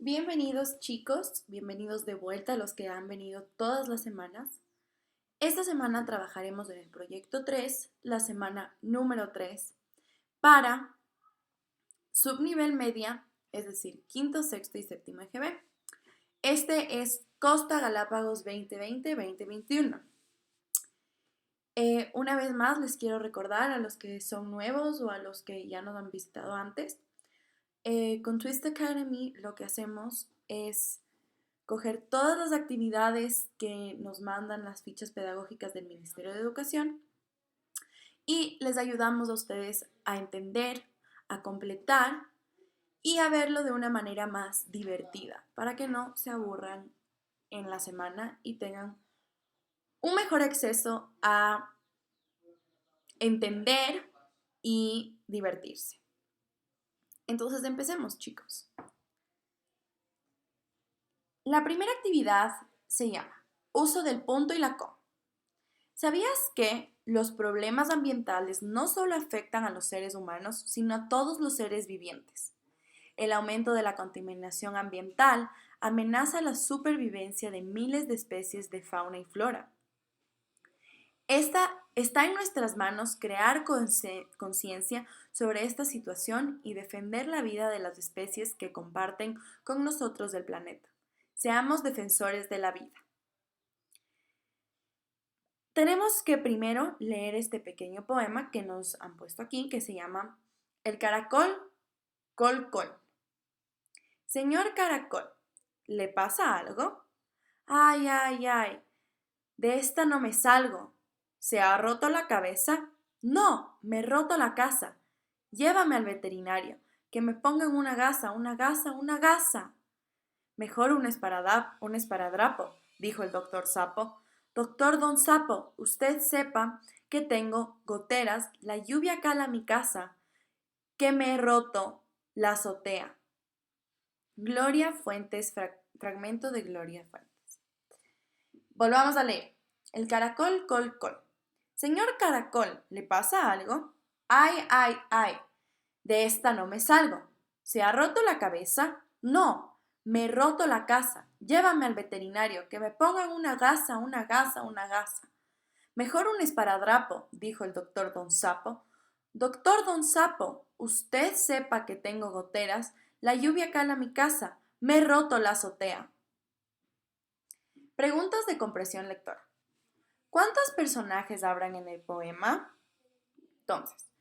Bienvenidos chicos, bienvenidos de vuelta a los que han venido todas las semanas. Esta semana trabajaremos en el proyecto 3, la semana número 3, para subnivel media, es decir, quinto, sexto y séptimo EGB. Este es Costa Galápagos 2020-2021. Una vez más les quiero recordar a los que son nuevos o a los que ya nos han visitado antes, con Twist Academy lo que hacemos es coger todas las actividades que nos mandan las fichas pedagógicas del Ministerio de Educación y les ayudamos a ustedes a entender, a completar y a verlo de una manera más divertida para que no se aburran en la semana y tengan un mejor acceso a entender y divertirse. Entonces empecemos, chicos. La primera actividad se llama uso del punto y la coma. ¿Sabías que los problemas ambientales no solo afectan a los seres humanos, sino a todos los seres vivientes? El aumento de la contaminación ambiental amenaza la supervivencia de miles de especies de fauna y flora. Está en nuestras manos crear conciencia sobre esta situación y defender la vida de las especies que comparten con nosotros el planeta. Seamos defensores de la vida. Tenemos que primero leer este pequeño poema que nos han puesto aquí, que se llama El caracol, col, col. Señor caracol, ¿le pasa algo? Ay, ay, ay, de esta no me salgo. ¿Se ha roto la cabeza? No, me he roto la casa. Llévame al veterinario, que me pongan una gasa, una gasa, una gasa. Mejor un esparadrapo, dijo el doctor Sapo. Doctor Don Sapo, usted sepa que tengo goteras, la lluvia cala mi casa, que me he roto la azotea. Gloria Fuentes, fragmento de Gloria Fuentes. Volvamos a leer. El caracol, col, col. Señor caracol, ¿le pasa algo? Ay, ay, ay, de esta no me salgo. ¿Se ha roto la cabeza? No, me he roto la casa. Llévame al veterinario, que me pongan una gasa, una gasa, una gasa. Mejor un esparadrapo, dijo el doctor Don Sapo. Doctor Don Sapo, usted sepa que tengo goteras, la lluvia cala mi casa, me he roto la azotea. Preguntas de comprensión lectora. ¿Cuántos personajes habrán en el poema? Entonces,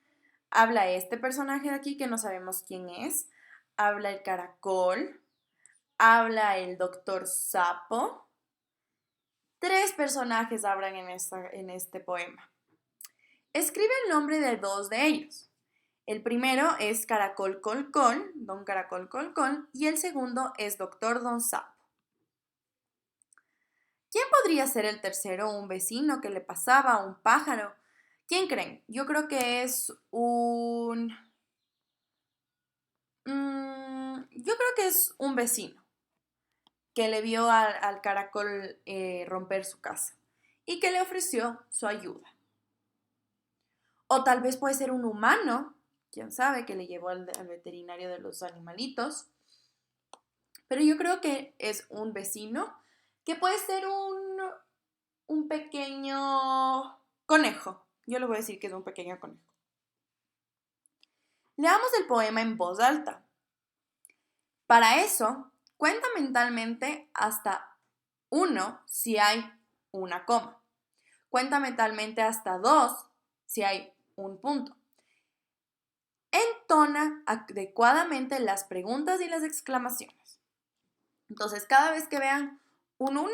habla este personaje de aquí que no sabemos quién es, habla el caracol, habla el doctor Sapo. 3 personajes hablan en este poema. Escribe el nombre de 2 de ellos. El primero es Caracol Col Col, Don Caracol Col Col, y el segundo es Doctor Don Sapo. ¿Quién podría ser el tercero? ¿Un vecino que le pasaba? ¿Un pájaro? ¿Quién creen? Yo creo que es yo creo que es un vecino que le vio al caracol romper su casa y que le ofreció su ayuda. O tal vez puede ser un humano, quién sabe, que le llevó al veterinario de los animalitos. Pero yo creo que es un vecino que puede ser un pequeño conejo. Yo le voy a decir que es un pequeño conejo. Leamos el poema en voz alta. Para eso, cuenta mentalmente hasta 1 si hay una coma. Cuenta mentalmente hasta 2 si hay un punto. Entona adecuadamente las preguntas y las exclamaciones. Entonces, cada vez que vean un 1,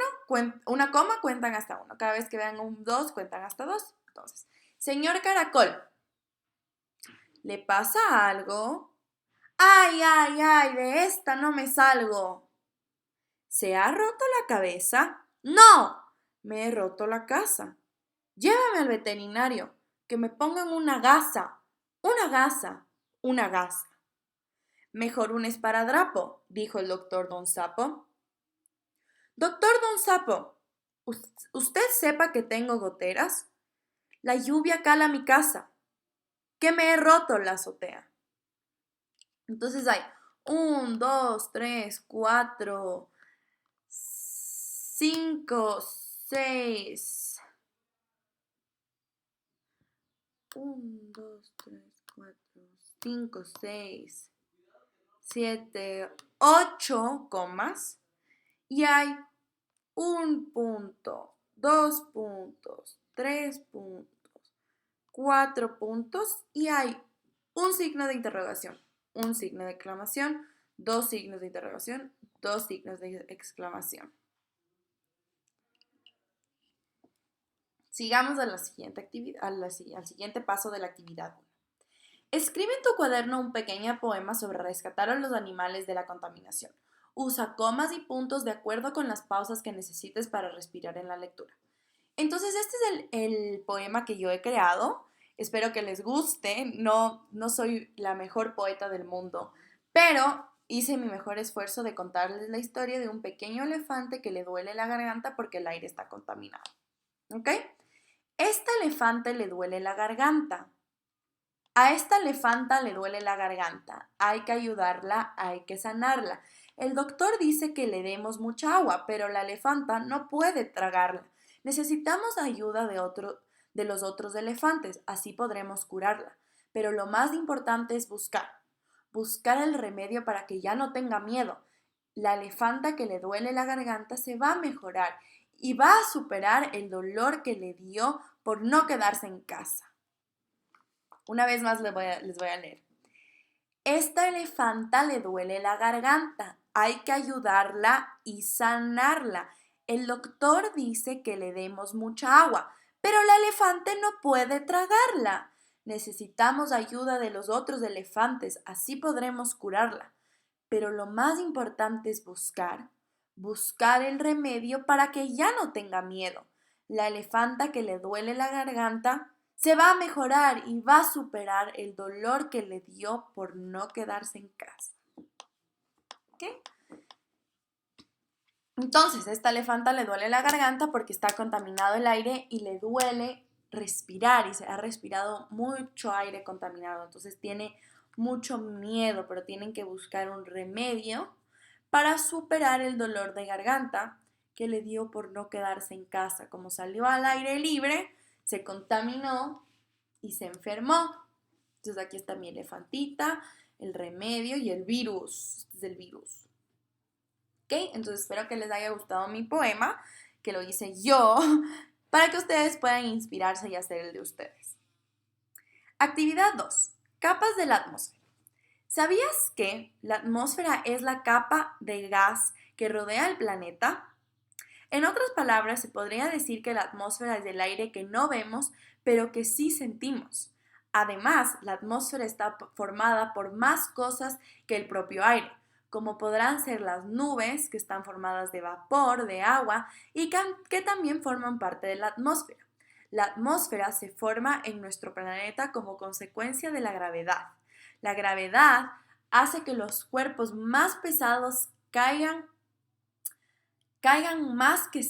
una coma, cuentan hasta 1. Cada vez que vean un 2, cuentan hasta 2. Entonces, señor caracol, ¿le pasa algo? Ay, ay, ay, de esta no me salgo. ¿Se ha roto la cabeza? No, me he roto la casa. Llévame al veterinario, que me pongan una gasa, una gasa, una gasa. Mejor un esparadrapo, dijo el doctor Don Sapo. Doctor Don Sapo, ¿usted sepa que tengo goteras? La lluvia cala mi casa, que me he roto la azotea. Entonces hay 1, 2, 3, 4, 5, 6. 1, 2, 3, 4, 5, 6, 7, 8 comas. Y hay 1 punto, 2 puntos, 3 puntos, 4 puntos y hay un signo de interrogación, un signo de exclamación, 2 signos de interrogación, 2 signos de exclamación. Sigamos a la siguiente actividad, al siguiente paso de la actividad 1. Escribe en tu cuaderno un pequeño poema sobre rescatar a los animales de la contaminación. Usa comas y puntos de acuerdo con las pausas que necesites para respirar en la lectura. Entonces, este es el poema que yo he creado. Espero que les guste. No soy la mejor poeta del mundo, pero hice mi mejor esfuerzo de contarles la historia de un pequeño elefante que le duele la garganta porque el aire está contaminado. ¿Ok? Este elefante le duele la garganta. A esta elefanta le duele la garganta. Hay que ayudarla, hay que sanarla. El doctor dice que le demos mucha agua, pero la elefanta no puede tragarla. Necesitamos ayuda de los otros elefantes, así podremos curarla. Pero lo más importante es buscar el remedio para que ya no tenga miedo. La elefanta que le duele la garganta se va a mejorar y va a superar el dolor que le dio por no quedarse en casa. Una vez más les voy a leer. Esta elefanta le duele la garganta. Hay que ayudarla y sanarla. El doctor dice que le demos mucha agua, pero la elefante no puede tragarla. Necesitamos ayuda de los otros elefantes, así podremos curarla. Pero lo más importante es buscar el remedio para que ya no tenga miedo. La elefanta que le duele la garganta se va a mejorar y va a superar el dolor que le dio por no quedarse en casa. ¿Ok? Entonces, esta elefanta le duele la garganta porque está contaminado el aire y le duele respirar y se ha respirado mucho aire contaminado. Entonces tiene mucho miedo, pero tienen que buscar un remedio para superar el dolor de garganta que le dio por no quedarse en casa. Como salió al aire libre, se contaminó y se enfermó. Entonces aquí está mi elefantita, el remedio y el virus. Este es el virus. ¿Ok? Entonces espero que les haya gustado mi poema, que lo hice yo, para que ustedes puedan inspirarse y hacer el de ustedes. Actividad 2. Capas de la atmósfera. ¿Sabías que la atmósfera es la capa de gas que rodea el planeta? En otras palabras, se podría decir que la atmósfera es el aire que no vemos, pero que sí sentimos. Además, la atmósfera está formada por más cosas que el propio aire, como podrán ser las nubes, que están formadas de vapor, de agua, y que también forman parte de la atmósfera. La atmósfera se forma en nuestro planeta como consecuencia de la gravedad. La gravedad hace que los cuerpos más pesados caigan más que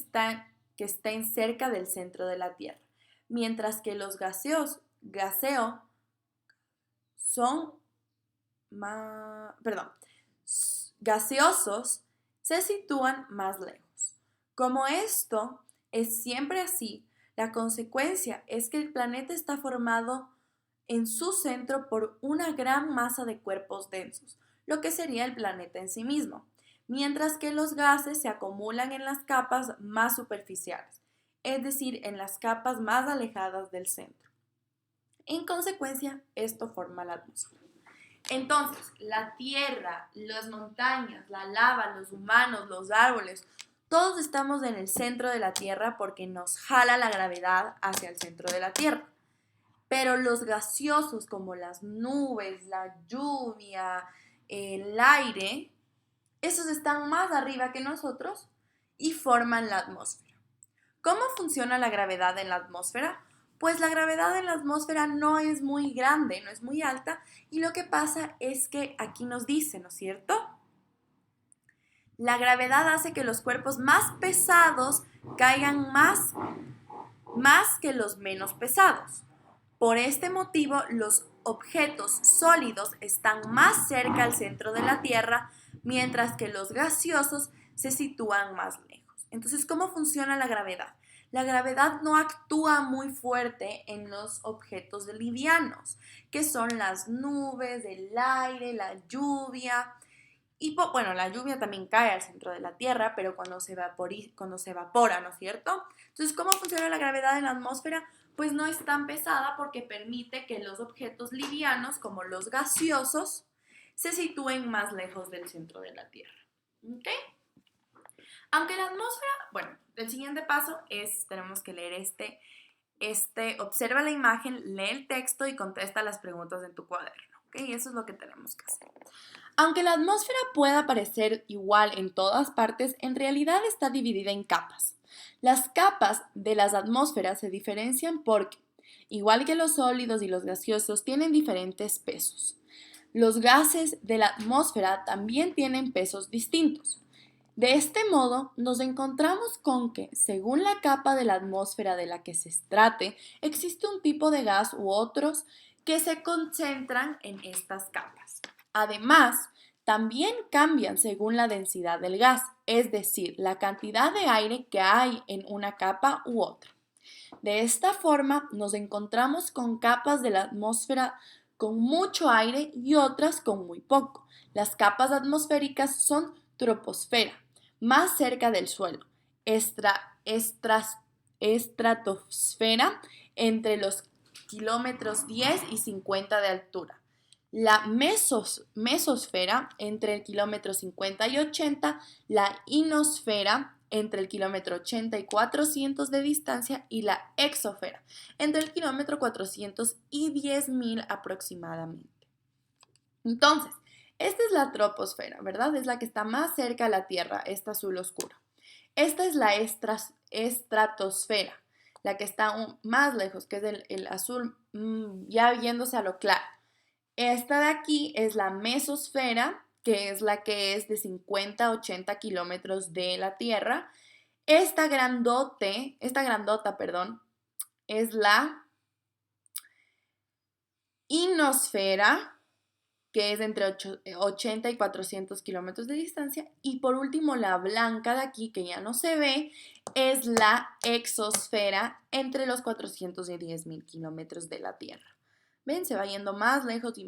estén cerca del centro de la Tierra, mientras que los gaseosos se sitúan más lejos. Como esto es siempre así, la consecuencia es que el planeta está formado en su centro por una gran masa de cuerpos densos, lo que sería el planeta en sí mismo, mientras que los gases se acumulan en las capas más superficiales, es decir, en las capas más alejadas del centro. En consecuencia, esto forma la atmósfera. Entonces, la tierra, las montañas, la lava, los humanos, los árboles, todos estamos en el centro de la Tierra porque nos jala la gravedad hacia el centro de la Tierra. Pero los gaseosos como las nubes, la lluvia, el aire, esos están más arriba que nosotros y forman la atmósfera. ¿Cómo funciona la gravedad en la atmósfera? Pues la gravedad en la atmósfera no es muy grande, no es muy alta, y lo que pasa es que aquí nos dice, ¿no es cierto? La gravedad hace que los cuerpos más pesados caigan más que los menos pesados. Por este motivo, los objetos sólidos están más cerca al centro de la Tierra, mientras que los gaseosos se sitúan más lejos. Entonces, ¿cómo funciona la gravedad? La gravedad no actúa muy fuerte en los objetos livianos, que son las nubes, el aire, la lluvia. Y bueno, la lluvia también cae al centro de la Tierra, pero cuando se evapora, ¿no es cierto? Entonces, ¿cómo funciona la gravedad en la atmósfera? Pues no es tan pesada porque permite que los objetos livianos, como los gaseosos, se sitúen más lejos del centro de la Tierra. ¿Ok? Aunque la atmósfera, bueno, el siguiente paso es, tenemos que leer observa la imagen, lee el texto y contesta las preguntas en tu cuaderno. ¿Ok? Eso es lo que tenemos que hacer. Aunque la atmósfera pueda parecer igual en todas partes, en realidad está dividida en capas. Las capas de las atmósferas se diferencian porque, igual que los sólidos y los gaseosos, tienen diferentes pesos. Los gases de la atmósfera también tienen pesos distintos. De este modo, nos encontramos con que, según la capa de la atmósfera de la que se trate, existe un tipo de gas u otros que se concentran en estas capas. Además, también cambian según la densidad del gas, es decir, la cantidad de aire que hay en una capa u otra. De esta forma, nos encontramos con capas de la atmósfera con mucho aire y otras con muy poco. Las capas atmosféricas son troposfera, más cerca del suelo, estratosfera, entre los kilómetros 10 y 50 de altura. La mesosfera, entre el kilómetro 50 y 80, la ionosfera, entre el kilómetro 80 y 400 de distancia, y la exosfera, entre el kilómetro 400 y 10.000 aproximadamente. Entonces, esta es la troposfera, ¿verdad? Es la que está más cerca a la Tierra, esta azul oscuro. Esta es la estratosfera, la que está más lejos, que es el azul ya viéndose a lo claro. Esta de aquí es la mesosfera, que es la que es de 50 a 80 kilómetros de la Tierra. Esta grandota, perdón, es la ionosfera, que es entre 80 y 400 kilómetros de distancia. Y por último, la blanca de aquí, que ya no se ve, es la exosfera, entre los 400 y 10.000 kilómetros de la Tierra. ¿Ven? Se va yendo más lejos y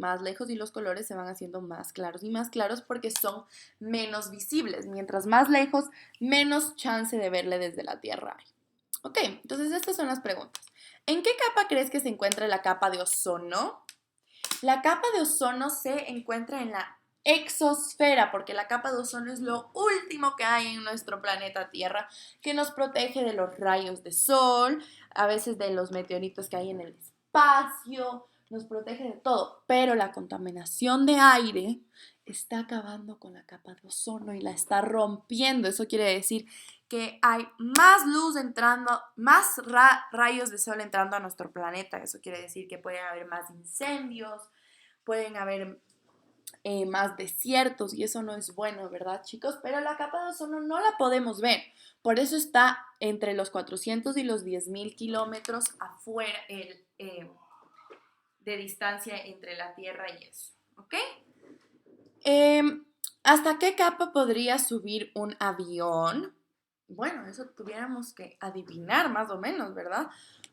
los colores se van haciendo más claros y más claros porque son menos visibles. Mientras más lejos, menos chance de verle desde la Tierra hay. Ok, entonces estas son las preguntas. ¿En qué capa crees que se encuentra la capa de ozono? La capa de ozono se encuentra en la exosfera, porque la capa de ozono es lo último que hay en nuestro planeta Tierra, que nos protege de los rayos de sol, a veces de los meteoritos que hay en el espacio, nos protege de todo, pero la contaminación de aire está acabando con la capa de ozono y la está rompiendo. Eso quiere decir que hay más luz entrando, más rayos de sol entrando a nuestro planeta. Eso quiere decir que pueden haber más incendios, pueden haber más desiertos y eso no es bueno, ¿verdad, chicos? Pero la capa de ozono no la podemos ver. Por eso está entre los 400 y los 10.000 kilómetros afuera de distancia entre la Tierra y eso, ¿ok? ¿Hasta qué capa podría subir un avión? Bueno, eso tuviéramos que adivinar más o menos, ¿verdad?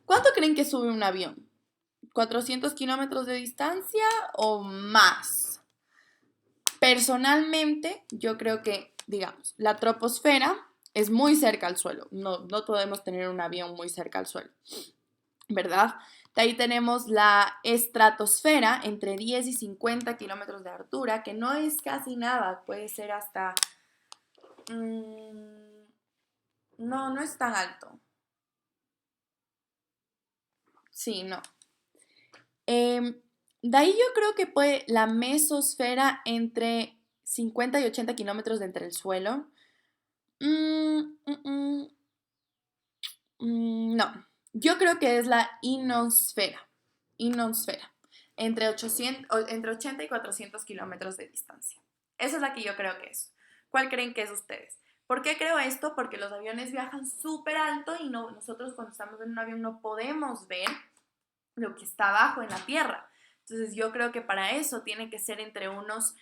¿Cuánto creen que sube un avión? ¿400 kilómetros de distancia o más? Personalmente, yo creo que, digamos, la troposfera es muy cerca al suelo. No podemos tener un avión muy cerca al suelo, ¿verdad? De ahí tenemos la estratosfera, entre 10 y 50 kilómetros de altura, que no es casi nada, puede ser hasta... no es tan alto. Sí, no. De ahí yo creo que puede la mesosfera entre 50 y 80 kilómetros de entre el suelo. No, yo creo que es la ionosfera, entre 80 y 400 kilómetros de distancia. Esa es la que yo creo que es. ¿Cuál creen que es ustedes? ¿Por qué creo esto? Porque los aviones viajan súper alto y nosotros cuando estamos en un avión no podemos ver lo que está abajo en la tierra. Entonces yo creo que para eso tiene que ser entre unos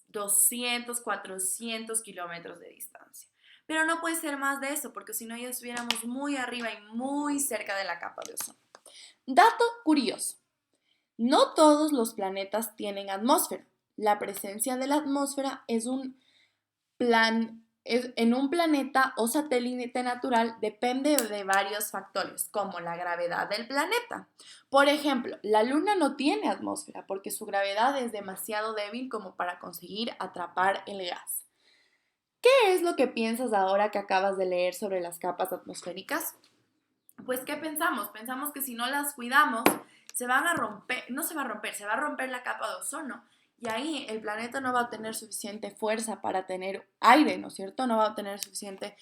200, 400 kilómetros de distancia. Pero no puede ser más de eso, porque si no ya estuviéramos muy arriba y muy cerca de la capa de ozono. Dato curioso. No todos los planetas tienen atmósfera. La presencia de la atmósfera en un planeta o satélite natural depende de varios factores, como la gravedad del planeta. Por ejemplo, la Luna no tiene atmósfera porque su gravedad es demasiado débil como para conseguir atrapar el gas. ¿Qué es lo que piensas ahora que acabas de leer sobre las capas atmosféricas? Pues, ¿qué pensamos? Pensamos que si no las cuidamos, se van a romper, no se va a romper, se va a romper la capa de ozono. Y ahí el planeta no va a tener suficiente fuerza para tener aire, ¿no es cierto? No va a tener suficiente,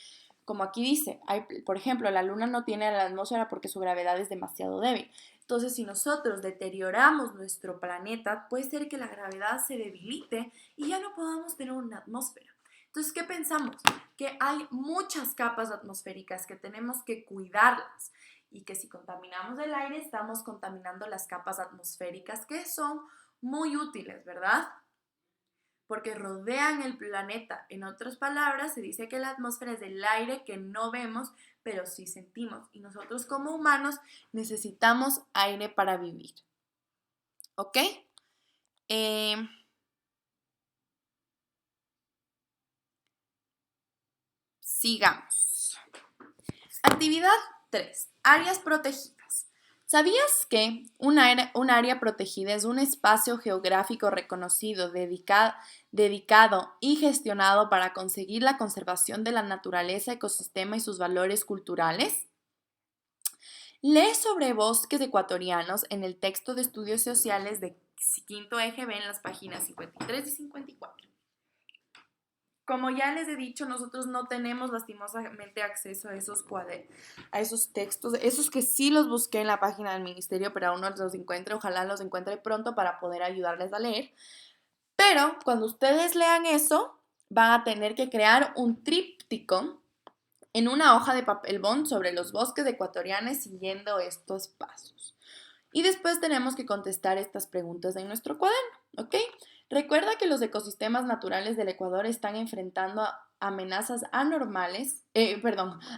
como aquí dice, por ejemplo, la Luna no tiene la atmósfera porque su gravedad es demasiado débil. Entonces, si nosotros deterioramos nuestro planeta, puede ser que la gravedad se debilite y ya no podamos tener una atmósfera. Entonces, ¿qué pensamos? Que hay muchas capas atmosféricas que tenemos que cuidarlas y que si contaminamos el aire estamos contaminando las capas atmosféricas que son muy útiles, ¿verdad? Porque rodean el planeta. En otras palabras, se dice que la atmósfera es el aire que no vemos, pero sí sentimos. Y nosotros como humanos necesitamos aire para vivir. ¿Ok? Sigamos. Actividad 3. Áreas protegidas. ¿Sabías que un área protegida es un espacio geográfico reconocido, dedicado y gestionado para conseguir la conservación de la naturaleza, ecosistema y sus valores culturales? Lee sobre bosques ecuatorianos en el texto de estudios sociales de quinto eje B en las páginas 53 y 54. Como ya les he dicho, nosotros no tenemos lastimosamente acceso a esos textos, esos que sí los busqué en la página del ministerio, pero aún no los encuentro. Ojalá los encuentre pronto para poder ayudarles a leer. Pero cuando ustedes lean eso, van a tener que crear un tríptico en una hoja de papel bond sobre los bosques ecuatorianos siguiendo estos pasos. Y después tenemos que contestar estas preguntas en nuestro cuaderno, ¿ok? Recuerda que los ecosistemas naturales del Ecuador están enfrentando amenazas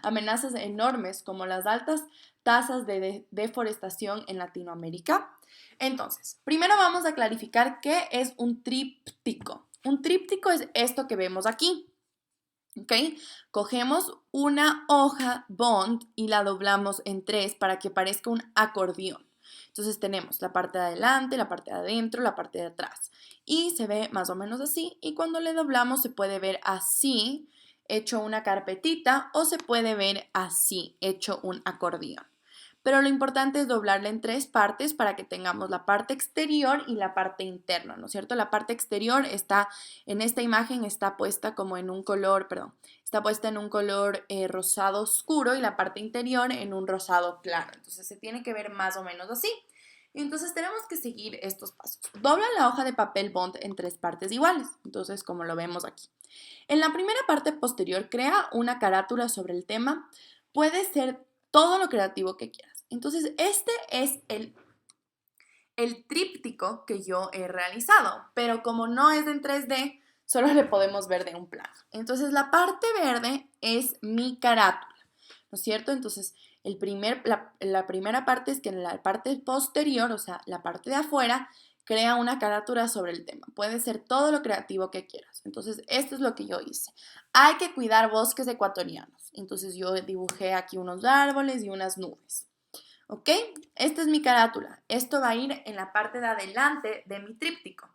amenazas enormes como las altas tasas de deforestación en Latinoamérica. Entonces, primero vamos a clarificar qué es un tríptico. Un tríptico es esto que vemos aquí. ¿Ok? Cogemos una hoja bond y la doblamos en 3 para que parezca un acordeón. Entonces tenemos la parte de adelante, la parte de adentro, la parte de atrás. Y se ve más o menos así. Y cuando le doblamos se puede ver así, hecho una carpetita, o se puede ver así, hecho un acordeón. Pero lo importante es doblarla en 3 partes para que tengamos la parte exterior y la parte interna, ¿no es cierto? La parte exterior está, en esta imagen está puesta como en un color, está puesta en un color rosado oscuro y la parte interior en un rosado claro. Entonces se tiene que ver más o menos así. Y entonces tenemos que seguir estos pasos. Dobla la hoja de papel bond en 3 partes iguales, entonces como lo vemos aquí. En la primera parte posterior crea una carátula sobre el tema. Puede ser todo lo creativo que quieras. Entonces, este es el tríptico que yo he realizado, pero como no es en 3D, solo le podemos ver de un plano. Entonces, la parte verde es mi carátula, ¿no es cierto? Entonces, la primera parte es que en la parte posterior, o sea, la parte de afuera, crea una carátula sobre el tema. Puede ser todo lo creativo que quieras. Entonces, esto es lo que yo hice. Hay que cuidar bosques ecuatorianos. Entonces, yo dibujé aquí unos árboles y unas nubes. ¿Ok? Esta es mi carátula. Esto va a ir en la parte de adelante de mi tríptico.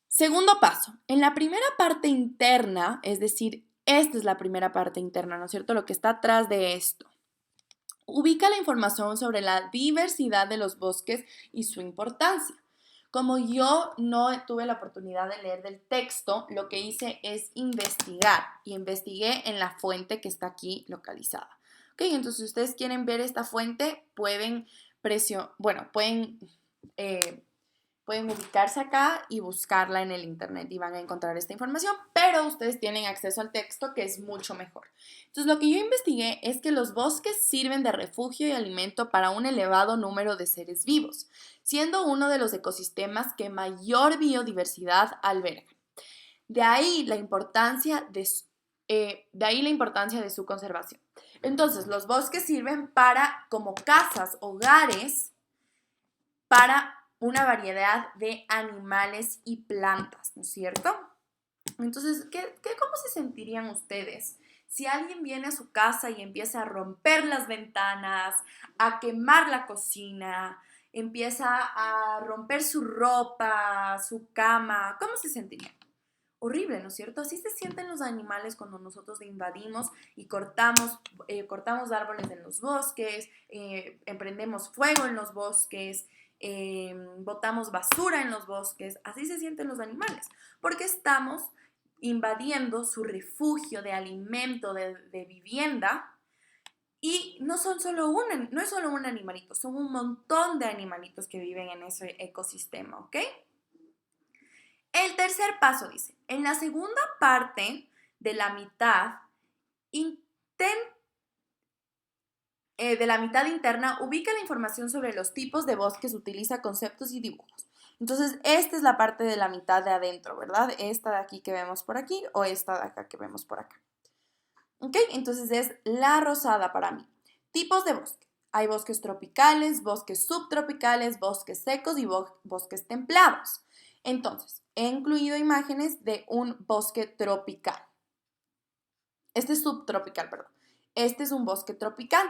Segundo paso. En la primera parte interna, es decir, esta es la primera parte interna, ¿no es cierto? Lo que está atrás de esto. Ubica la información sobre la diversidad de los bosques y su importancia. Como yo no tuve la oportunidad de leer del texto, lo que hice es investigar y investigué en la fuente que está aquí localizada. Ok, entonces si ustedes quieren ver esta fuente, pueden Pueden ubicarse acá y buscarla en el internet y van a encontrar esta información, pero ustedes tienen acceso al texto, que es mucho mejor. Entonces, lo que yo investigué es que los bosques sirven de refugio y alimento para un elevado número de seres vivos, siendo uno de los ecosistemas que mayor biodiversidad alberga. De ahí la importancia de su conservación. Entonces, los bosques sirven como casas, hogares, para una variedad de animales y plantas, ¿no es cierto? Entonces, cómo se sentirían ustedes si alguien viene a su casa y empieza a romper las ventanas, a quemar la cocina, empieza a romper su ropa, su cama? ¿Cómo se sentirían? Horrible, ¿no es cierto? Así se sienten los animales cuando nosotros invadimos y cortamos árboles en los bosques, emprendemos fuego en los bosques, botamos basura en los bosques. Así se sienten los animales, porque estamos invadiendo su refugio de alimento, de vivienda. Y no es solo un animalito, son un montón de animalitos que viven en ese ecosistema, ¿ok? El tercer paso dice, en la segunda parte de la mitad, interna, ubica la información sobre los tipos de bosques, utiliza conceptos y dibujos. Entonces, esta es la parte de la mitad de adentro, ¿verdad? Esta de aquí que vemos por aquí o esta de acá que vemos por acá. ¿Ok? Entonces es la rosada para mí. Tipos de bosque. Hay bosques tropicales, bosques subtropicales, bosques secos y bosques templados. Entonces, he incluido imágenes de un bosque tropical. Este es subtropical, perdón. Este es un bosque tropical.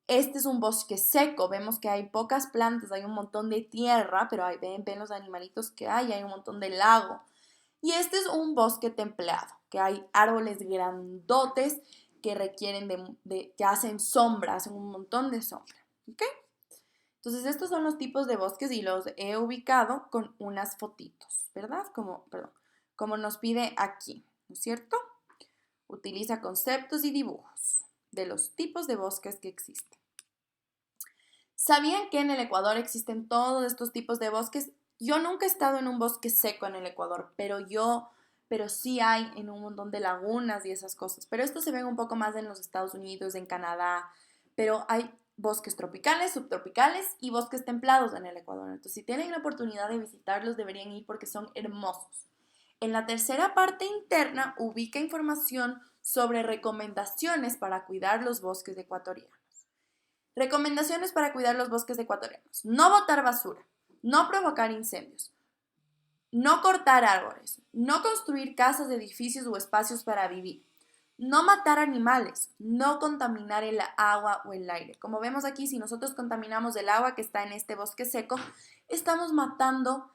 Este es un bosque seco. Vemos que hay pocas plantas, hay un montón de tierra, pero ven los animalitos que hay un montón de lago. Y este es un bosque templado, que hay árboles grandotes que requieren que hacen sombra, hacen un montón de sombra. ¿Ok? Entonces, estos son los tipos de bosques y los he ubicado con unas fotitos, ¿verdad? Como nos pide aquí, ¿no es cierto? Utiliza conceptos y dibujos de los tipos de bosques que existen. ¿Sabían que en el Ecuador existen todos estos tipos de bosques? Yo nunca he estado en un bosque seco en el Ecuador, pero sí hay en un montón de lagunas y esas cosas. Pero esto se ve un poco más en los Estados Unidos, en Canadá, pero hay bosques tropicales, subtropicales y bosques templados en el Ecuador. Entonces, si tienen la oportunidad de visitarlos, deberían ir porque son hermosos. En la tercera parte interna, ubica información sobre recomendaciones para cuidar los bosques ecuatorianos. Recomendaciones para cuidar los bosques ecuatorianos. No botar basura, no provocar incendios, no cortar árboles, no construir casas, edificios o espacios para vivir, no matar animales, no contaminar el agua o el aire. Como vemos aquí, si nosotros contaminamos el agua que está en este bosque seco, estamos matando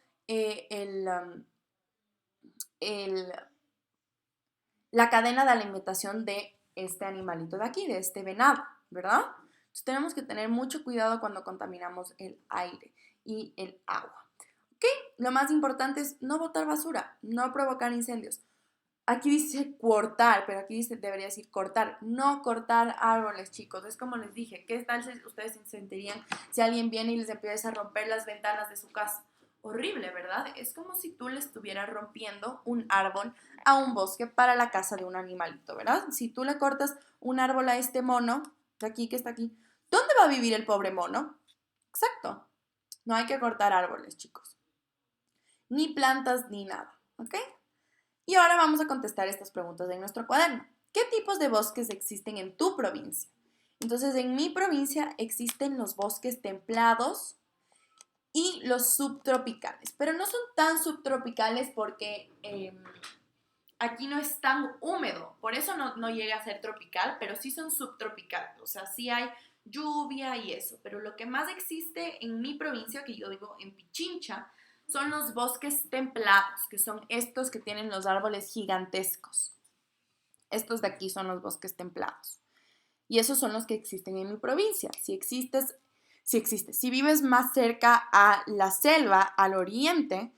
la cadena de alimentación de este animalito de aquí, de este venado, ¿verdad? Entonces tenemos que tener mucho cuidado cuando contaminamos el aire y el agua. ¿Ok? Lo más importante es no botar basura, no provocar incendios. Aquí dice cortar, pero aquí debería decir cortar. No cortar árboles, chicos. Es como les dije, ¿qué tal si ustedes se sentirían si alguien viene y les empieza a romper las ventanas de su casa? Horrible, ¿verdad? Es como si tú le estuvieras rompiendo un árbol a un bosque para la casa de un animalito, ¿verdad? Si tú le cortas un árbol a este mono, de aquí que está aquí, ¿dónde va a vivir el pobre mono? Exacto. No hay que cortar árboles, chicos. Ni plantas, ni nada, ¿ok? Y ahora vamos a contestar estas preguntas de nuestro cuaderno. ¿Qué tipos de bosques existen en tu provincia? Entonces, en mi provincia existen los bosques templados y los subtropicales, pero no son tan subtropicales porque aquí no es tan húmedo, por eso no llega a ser tropical, pero sí son subtropicales, o sea, sí hay lluvia y eso, pero lo que más existe en mi provincia, que yo digo en Pichincha, son los bosques templados, que son estos que tienen los árboles gigantescos. Estos de aquí son los bosques templados. Y esos son los que existen en mi provincia. Si vives más cerca a la selva, al oriente,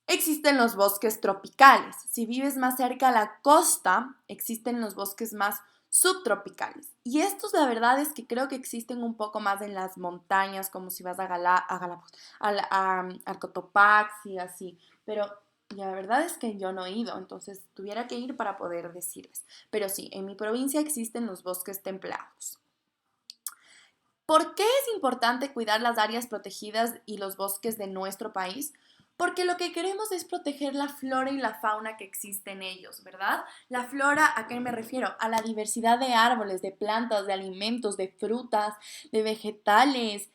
existen los bosques tropicales. Si vives más cerca a la costa, existen los bosques más subtropicales. Y estos la verdad es que creo que existen un poco más en las montañas, como si vas a Galápagos, al Cotopaxi y así. Pero la verdad es que yo no he ido, entonces tuviera que ir para poder decirles. Pero sí, en mi provincia existen los bosques templados. ¿Por qué es importante cuidar las áreas protegidas y los bosques de nuestro país? Porque lo que queremos es proteger la flora y la fauna que existe en ellos, ¿verdad? La flora, ¿a qué me refiero? A la diversidad de árboles, de plantas, de alimentos, de frutas, de vegetales.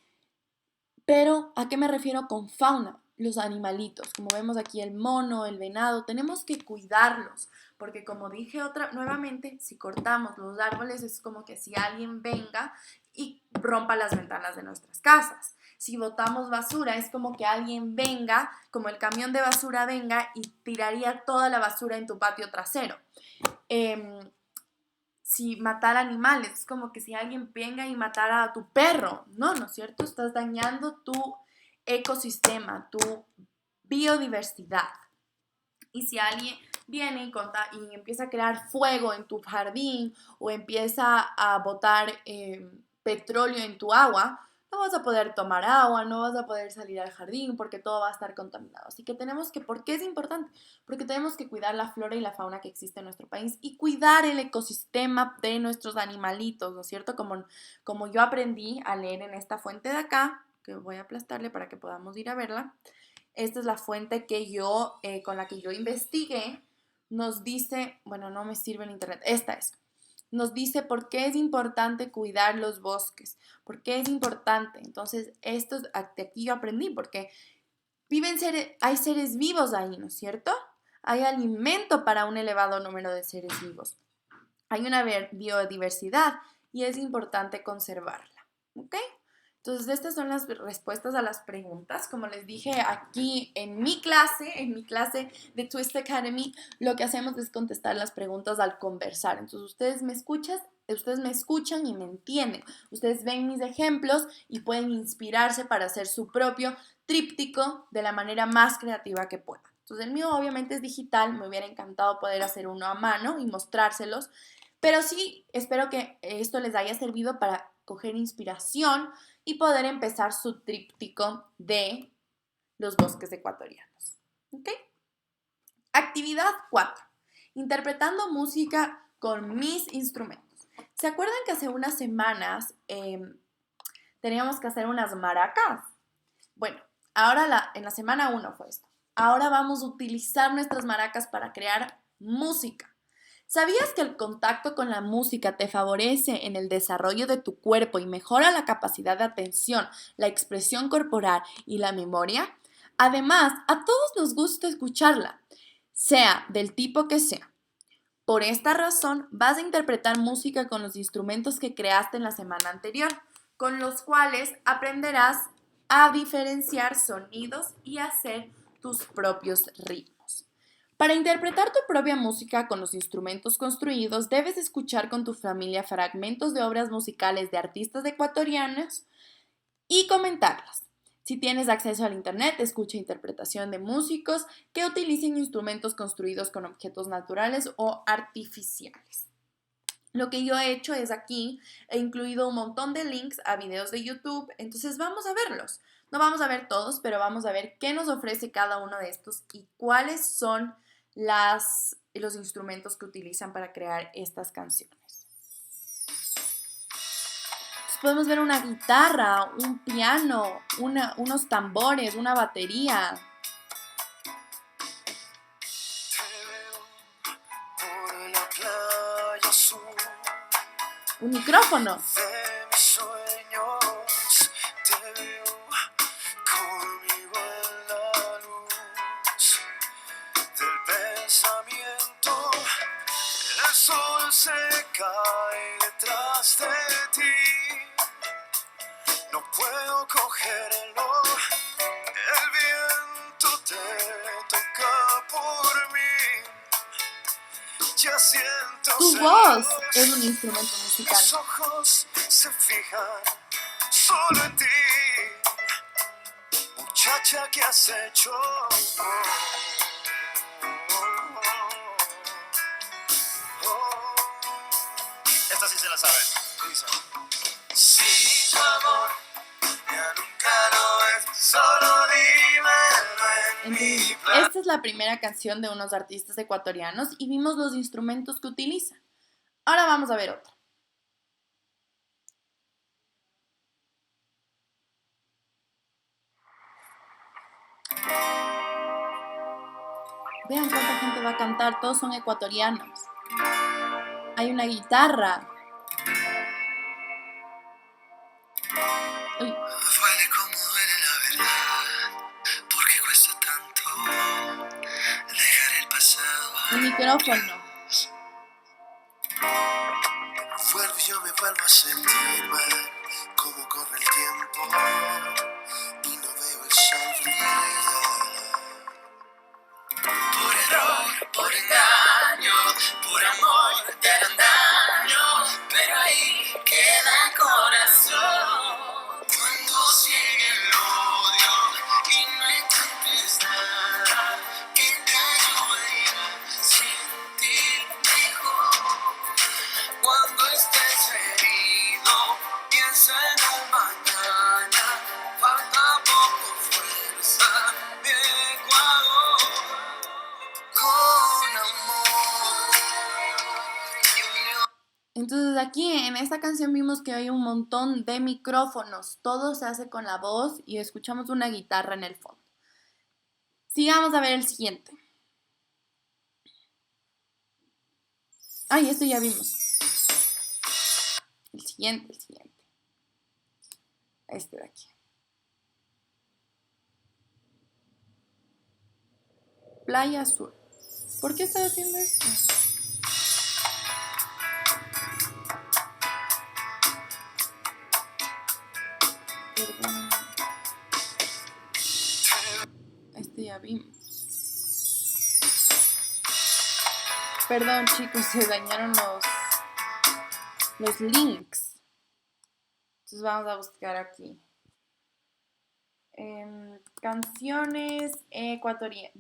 Pero, ¿a qué me refiero con fauna? Los animalitos, como vemos aquí el mono, el venado, tenemos que cuidarlos, porque como dije nuevamente, si cortamos los árboles es como que si alguien venga y rompa las ventanas de nuestras casas. Si botamos basura es como que alguien venga, como el camión de basura venga y tiraría toda la basura en tu patio trasero. Si matar animales, es como que si alguien venga y matara a tu perro, ¿no es cierto? Estás dañando tu ecosistema, tu biodiversidad. Y si alguien viene y empieza a crear fuego en tu jardín o empieza a botar petróleo en tu agua, no vas a poder tomar agua, no vas a poder salir al jardín porque todo va a estar contaminado. Así que ¿por qué es importante? Porque tenemos que cuidar la flora y la fauna que existe en nuestro país y cuidar el ecosistema de nuestros animalitos, ¿no es cierto? Como yo aprendí a leer en esta fuente de acá, que voy a aplastarle para que podamos ir a verla. Esta es la fuente con la que yo investigué. Nos dice, bueno, no me sirve en internet, esta es. Nos dice por qué es importante cuidar los bosques, por qué es importante. Entonces, de aquí yo aprendí, porque hay seres vivos ahí, ¿no es cierto? Hay alimento para un elevado número de seres vivos. Hay una biodiversidad y es importante conservarla, ¿ok? Entonces, estas son las respuestas a las preguntas. Como les dije aquí en mi clase de Twist Academy, lo que hacemos es contestar las preguntas al conversar. Entonces, ustedes me escuchan y me entienden. Ustedes ven mis ejemplos y pueden inspirarse para hacer su propio tríptico de la manera más creativa que puedan. Entonces, el mío obviamente es digital. Me hubiera encantado poder hacer uno a mano y mostrárselos. Pero sí, espero que esto les haya servido para coger inspiración y poder empezar su tríptico de los bosques ecuatorianos. ¿Ok? Actividad 4. Interpretando música con mis instrumentos. ¿Se acuerdan que hace unas semanas teníamos que hacer unas maracas? Bueno, ahora en la semana 1 fue esto. Ahora vamos a utilizar nuestras maracas para crear música. ¿Sabías que el contacto con la música te favorece en el desarrollo de tu cuerpo y mejora la capacidad de atención, la expresión corporal y la memoria? Además, a todos nos gusta escucharla, sea del tipo que sea. Por esta razón, vas a interpretar música con los instrumentos que creaste en la semana anterior, con los cuales aprenderás a diferenciar sonidos y hacer tus propios ritmos. Para interpretar tu propia música con los instrumentos construidos, debes escuchar con tu familia fragmentos de obras musicales de artistas ecuatorianos y comentarlas. Si tienes acceso al internet, escucha interpretación de músicos que utilicen instrumentos construidos con objetos naturales o artificiales. Lo que yo he hecho es aquí, he incluido un montón de links a videos de YouTube, entonces vamos a verlos. No vamos a ver todos, pero vamos a ver qué nos ofrece cada uno de estos y cuáles son los instrumentos que utilizan para crear estas canciones. Entonces podemos ver una guitarra, un piano, unos tambores, una batería. Un micrófono. Se cae detrás de ti. No puedo cogerlo. El viento te toca por mí. Ya siento Tu voz es un instrumento musical. Mis ojos se fijan solo en ti. Muchacha, ¿qué has hecho? Esta sí se la saben. Dice: si tu amor ya nunca lo es, solo dímelo en mi plan. Esta es la primera canción de unos artistas ecuatorianos y vimos los instrumentos que utilizan. Ahora vamos a ver otra. Vean cuánta gente va a cantar, todos son ecuatorianos. Hay una guitarra. Uy. Duele como duele la verdad, porque cuesta tanto dejar el pasado. Un micrófono. Yo me vuelvo a sentir mal, como corre el tiempo y no veo el sol brillar. Por error, por engaño, por amor te harán daño, pero ahí queda el corazón. Cuando sigue el odio y no encuentres nada que te ayude a sentir mejor. Cuando estés herido, piensa en el mañana, falta poco fuerza de Ecuador. Con amor. Entonces aquí en esta canción vimos que hay un montón de micrófonos. Todo se hace con la voz y escuchamos una guitarra en el fondo. Sigamos a ver el siguiente. Ay, este ya vimos. El siguiente. Este de aquí. Playa Azul. ¿Por qué estás haciendo esto? Perdón. Este ya vimos. Perdón, chicos, se dañaron los links. Entonces vamos a buscar aquí. Canciones ecuatorianas.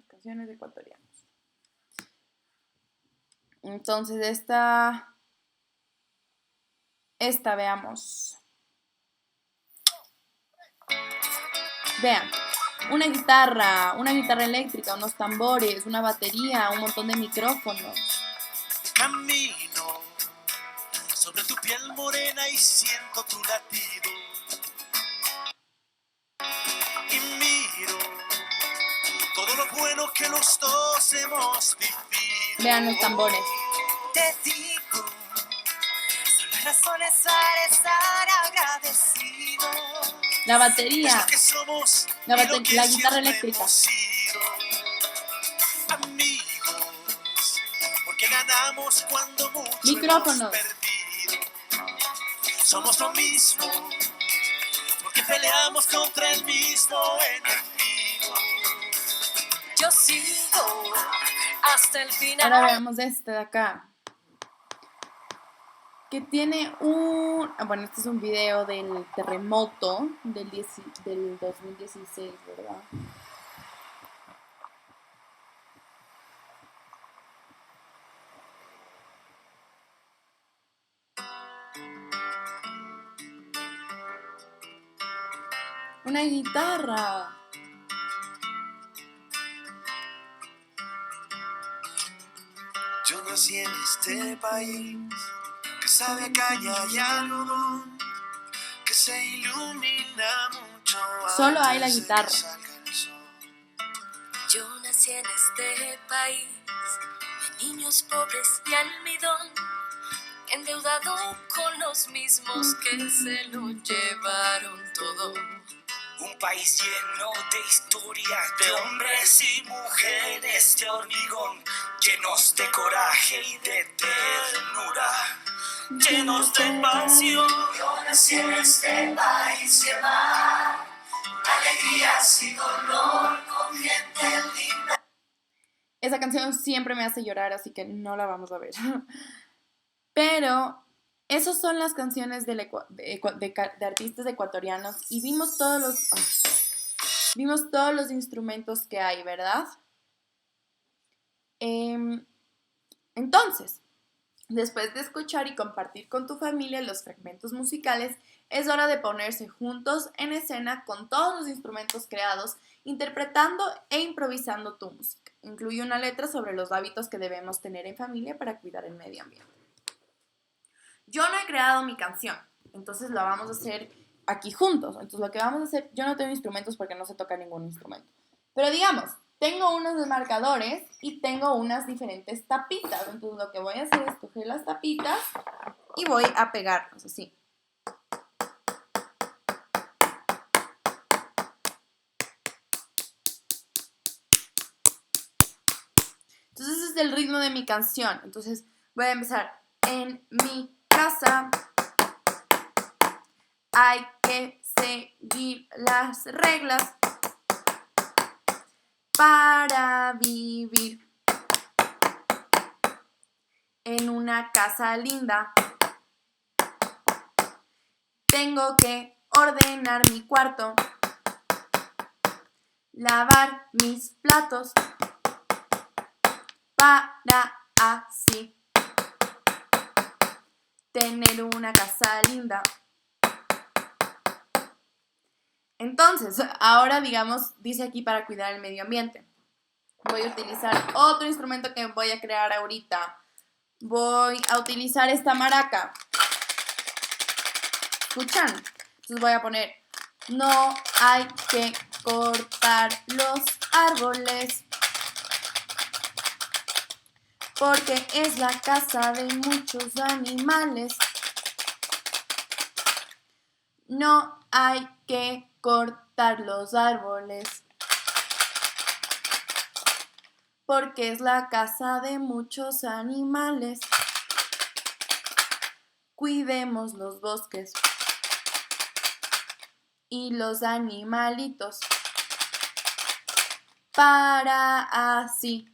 Canciones ecuatorianas. Entonces esta veamos. Vean, una guitarra eléctrica, unos tambores, una batería, un montón de micrófonos. Camino sobre tu piel morena y siento tu latido. Y miro todo lo bueno que los dos hemos vivido. Vean los tambores. Te digo, son las razones para estar agradecido. La batería. Es lo que somos La y lo que guitarra siempre eléctrica. hemos sido. Amigos, porque ganamos cuando mucho Micrófonos. hemos perdido. Somos lo mismo, porque peleamos contra el mismo enemigo. Yo sigo hasta el final. Ahora veamos este de acá. Que tiene un... Bueno, este es un video del terremoto del 2016, ¿verdad? Una guitarra. Yo nací en este país que sabe a caña y algodón, que se ilumina mucho. Solo hay la antes de guitarra. que salga el sol. Yo nací en este país de niños pobres y almidón, endeudado con los mismos que se lo llevaron todo. Un país lleno de historias de hombres y mujeres de hormigón, llenos de coraje y de ternura, llenos de pasión. Yo nací en este país que va alegrías y dolor con gente linda. Esa canción siempre me hace llorar, así que no la vamos a ver. Pero esas son las canciones de artistas ecuatorianos y vimos todos los instrumentos que hay, ¿verdad? Entonces, Después de escuchar y compartir con tu familia los fragmentos musicales, es hora de ponerse juntos en escena con todos los instrumentos creados, interpretando e improvisando tu música. Incluye una letra sobre los hábitos que debemos tener en familia para cuidar el medio ambiente. Yo no he creado mi canción, entonces la vamos a hacer aquí juntos. Entonces lo que vamos a hacer, yo no tengo instrumentos porque no sé tocar ningún instrumento. Pero digamos, tengo unos desmarcadores y tengo unas diferentes tapitas. Entonces lo que voy a hacer es coger las tapitas y voy a pegarlas así. Entonces ese es el ritmo de mi canción. Entonces voy a empezar. En mi casa hay que seguir las reglas para vivir en una casa linda. Tengo que ordenar mi cuarto, lavar mis platos para así tener una casa linda. Entonces, ahora digamos, dice aquí para cuidar el medio ambiente. Voy a utilizar otro instrumento que voy a crear ahorita. Voy a utilizar esta maraca. ¿Escuchan? Entonces voy a poner, no hay que cortar los árboles porque es la casa de muchos animales. No hay que cortar los árboles porque es la casa de muchos animales. Cuidemos los bosques y los animalitos para así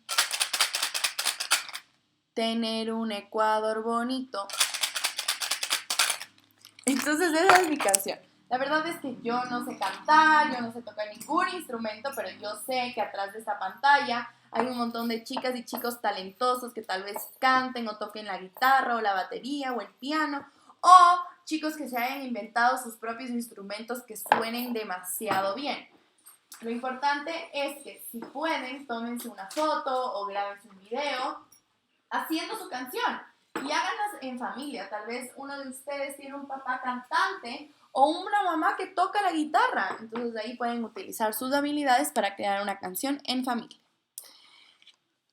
tener un Ecuador bonito. Entonces esa es mi canción. La verdad es que yo no sé cantar, yo no sé tocar ningún instrumento, pero yo sé que atrás de esta pantalla hay un montón de chicas y chicos talentosos que tal vez canten o toquen la guitarra o la batería o el piano, o chicos que se hayan inventado sus propios instrumentos que suenen demasiado bien. Lo importante es que si pueden, tómense una foto o grábense un video haciendo su canción y háganlas en familia. Tal vez uno de ustedes tiene un papá cantante o una mamá que toca la guitarra. Entonces de ahí pueden utilizar sus habilidades para crear una canción en familia.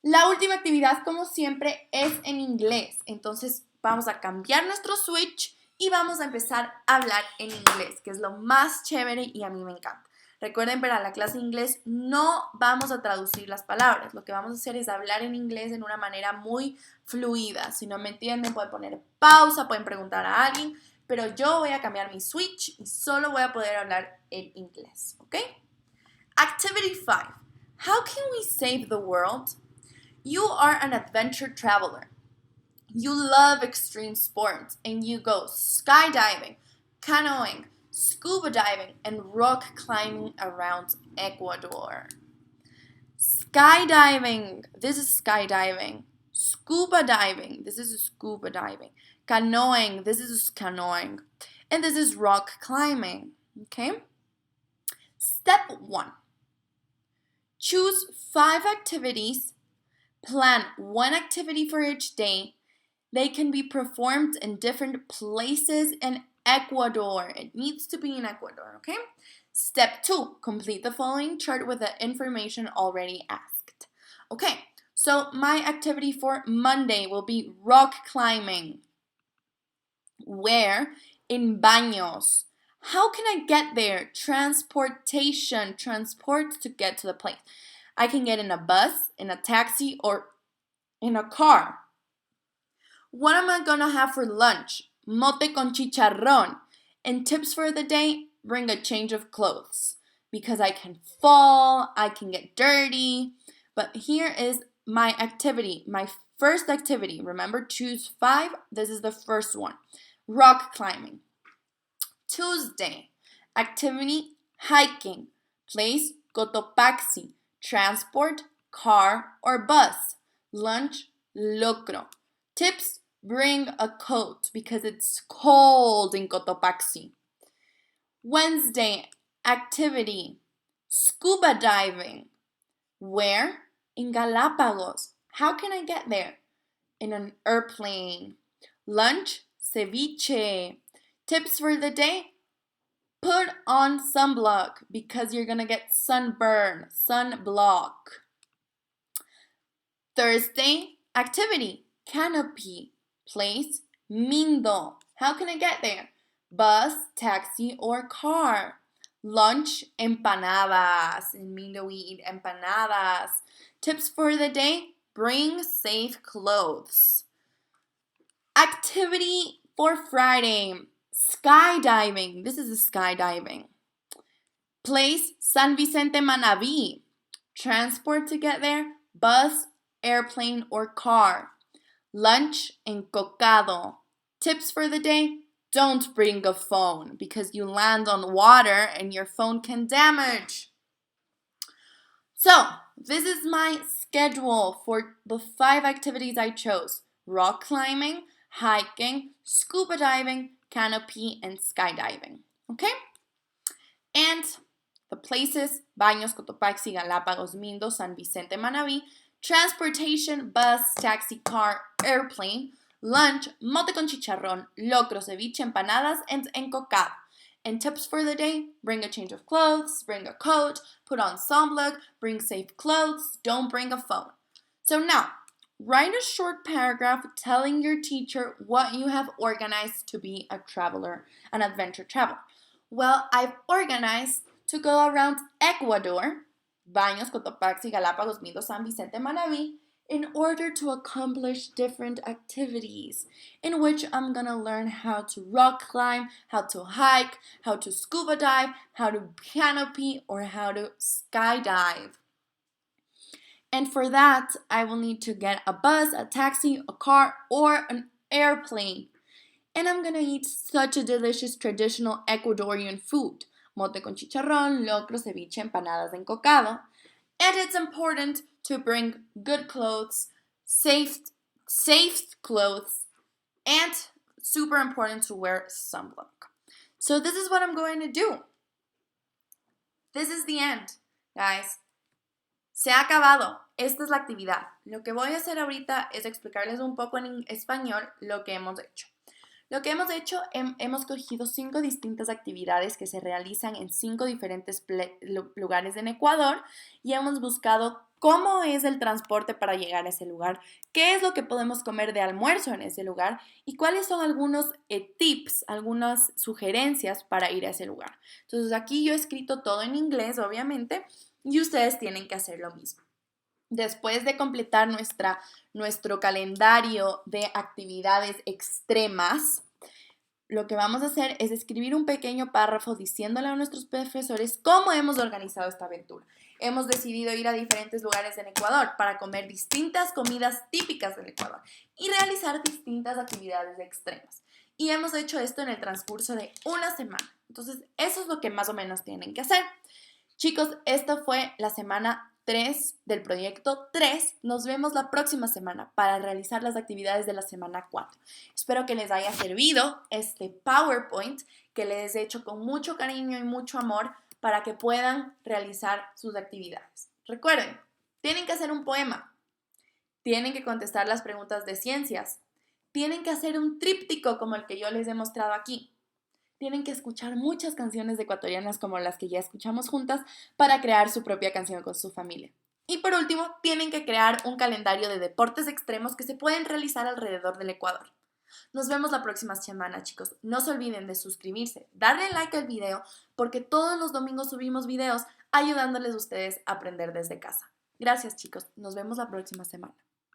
La última actividad, como siempre, es en inglés. Entonces vamos a cambiar nuestro switch y vamos a empezar a hablar en inglés, que es lo más chévere y a mí me encanta. Recuerden, para la clase de inglés no vamos a traducir las palabras. Lo que vamos a hacer es hablar en inglés en una manera muy fluida. Si no me entienden, pueden poner pausa, pueden preguntar a alguien, pero yo voy a cambiar mi switch y solo voy a poder hablar en inglés, ¿ok? Activity 5. How can we save the world? You are an adventure traveler. You love extreme sports and you go skydiving, canoeing, scuba diving, and rock climbing around Ecuador. Skydiving, this is skydiving. Scuba diving, this is scuba diving. Canoeing, this is canoeing. And this is rock climbing, okay? Step 1. Choose 5 activities. Plan one activity for each day. They can be performed in different places in Ecuador. It needs to be in Ecuador, okay? Step 2, complete the following chart with the information already asked. Okay, so my activity for Monday will be rock climbing. Where? In Baños. How can I get there? Transportation, transport to get to the place. I can get in a bus, in a taxi, or in a car. What am I gonna have for lunch? Mote con chicharrón. And tips for the day, bring a change of clothes. Because I can fall, I can get dirty. But here is my activity, my first activity. Remember, choose 5. This is the first one. Rock climbing. Tuesday, activity, hiking. Place, Cotopaxi. Transport, car or bus. Lunch, locro. Tips, Bring a coat because it's cold in Cotopaxi. Wednesday, activity, scuba diving. Where? In Galapagos. How can I get there? In an airplane. Lunch, ceviche. Tips for the day? Put on sunblock because you're gonna get sunburn, sunblock. Thursday, activity, canopy. Place, Mindo. How can I get there? Bus, taxi, or car. Lunch, empanadas. In Mindo we eat empanadas. Tips for the day, bring safe clothes. Activity for Friday, skydiving. This is a skydiving. Place, San Vicente Manaví. Transport to get there, bus, airplane, or car. Lunch, Encocado. Tips for the day, don't bring a phone because you land on water and your phone can damage. So, this is my schedule for the 5 activities I chose. Rock climbing, hiking, scuba diving, canopy, and skydiving. Okay? And the places, Baños, Cotopaxi, Galápagos, Mindo, San Vicente, Manaví. Transportation, bus, taxi, car, airplane. Lunch, mote con chicharrón, locro, ceviche, empanadas, and encocado. And tips for the day, bring a change of clothes, bring a coat, put on sunblock, bring safe clothes, don't bring a phone. So now, write a short paragraph telling your teacher what you have organized to be a traveler, an adventure traveler. Well, I've organized to go around Ecuador, Baños, Cotopaxi, Galápagos, Mindo, San Vicente, Manaví, in order to accomplish different activities in which I'm gonna learn how to rock climb, how to hike, how to scuba dive, how to canopy, or how to skydive. And for that, I will need to get a bus, a taxi, a car, or an airplane. And I'm gonna eat such a delicious traditional Ecuadorian food. Mote con chicharrón, locro, ceviche, empanadas, encocado. And it's important to bring good clothes, safe clothes, and super important to wear sunblock. So this is what I'm going to do. This is the end, guys. Se ha acabado. Esta es la actividad. Lo que voy a hacer ahorita es explicarles un poco en español lo que hemos hecho. Lo que hemos hecho, hemos cogido 5 distintas actividades que se realizan en 5 diferentes lugares en Ecuador y hemos buscado cómo es el transporte para llegar a ese lugar, qué es lo que podemos comer de almuerzo en ese lugar y cuáles son algunos tips, algunas sugerencias para ir a ese lugar. Entonces aquí yo he escrito todo en inglés, obviamente, y ustedes tienen que hacer lo mismo. Después de completar nuestro calendario de actividades extremas, lo que vamos a hacer es escribir un pequeño párrafo diciéndole a nuestros profesores cómo hemos organizado esta aventura. Hemos decidido ir a diferentes lugares en Ecuador para comer distintas comidas típicas del Ecuador y realizar distintas actividades extremas. Y hemos hecho esto en el transcurso de una semana. Entonces, eso es lo que más o menos tienen que hacer. Chicos, esta fue la semana 3 del proyecto 3. Nos vemos la próxima semana para realizar las actividades de la semana 4. Espero que les haya servido este PowerPoint que les he hecho con mucho cariño y mucho amor para que puedan realizar sus actividades. Recuerden, tienen que hacer un poema, tienen que contestar las preguntas de ciencias, tienen que hacer un tríptico como el que yo les he mostrado aquí. Tienen que escuchar muchas canciones ecuatorianas como las que ya escuchamos juntas para crear su propia canción con su familia. Y por último, tienen que crear un calendario de deportes extremos que se pueden realizar alrededor del Ecuador. Nos vemos la próxima semana, chicos. No se olviden de suscribirse, darle like al video, porque todos los domingos subimos videos ayudándoles a ustedes a aprender desde casa. Gracias, chicos. Nos vemos la próxima semana.